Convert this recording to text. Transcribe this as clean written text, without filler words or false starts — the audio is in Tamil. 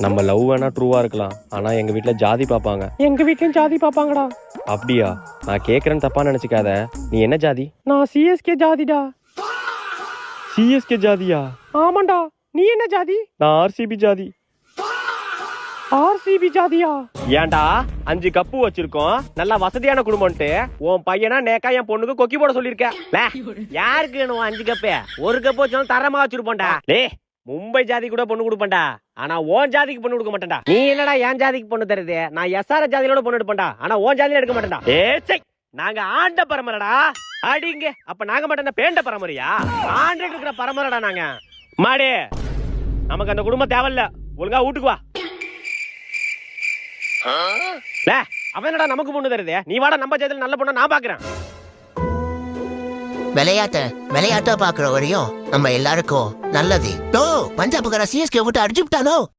நம்ம லவ் வேணா ட்ரூவா இருக்கலாம், ஆனா எங்க வீட்ல ஜாதி பாப்பாங்க. எங்க வீட்லயும் ஜாதி பாப்பாங்கடா. அப்படியா? நான் கேக்குறேன்னு தப்பா நினைச்சுக்காத. நீ என்ன ஜாதி? நான் சிஎஸ்கே ஜாதிடா. சிஎஸ்கே ஜாதியா? ஆமாண்டா. நீ என்ன ஜாதி? நான் ஆர்சிபி ஜாதி. ஆர்சிபி ஜாதியா? ஏன்டா 5 கப்பு வச்சிருக்கோம், நல்ல வசதியான குடும்பம்ட்டு உன் பையனா நேக்கா என் பொண்ணுக்கு கொக்கி போட சொல்லிருக்க. யாருக்கு வேணும் 5 கப்பு? 1 கப்பு வச்சாலும் தரமா வச்சிருப்போம்டா. டேய், மும்பை ஜாதி கூட பொண்ணு கொடுப்பேன்டா, ஆனா ஓன் ஜாதிக்கு பொண்ணு கொடுக்க மாட்டேன்டா. நீ என்னடா என் ஜாதிக்கு பொண்ணு தருது? நான் எஸ்ஆர் ஜாதியோட பொண்ணு எடுப்பேன்டா, ஆனா ஓன் ஜாதியில எடுக்க மாட்டேன்டா. ஏய், நாங்க ஆண்ட பரம்பரடா. அடிங்க, அப்ப நாங்க மட்டும் பேண்ட பரம்பரையா? ஆண்டுக்கு இருக்கிற பரம்பரடா நாங்க. மாடே, நமக்கு அந்த குடும்பம் தேவையில்ல, ஒழுங்கா வீட்டுக்கு வா. அவன் என்னடா நமக்கு பொண்ணு தருது? நீ வாடா, நம்ம ஜாதியில நல்ல பொண்ணா நான் பாக்குறேன். விளையாட்டா பாக்குற வரையும் நம்ம எல்லாருக்கும் நல்லது. பஞ்சாப்கார சிஎஸ்கே விட்டு அடிச்சு விட்டானோ.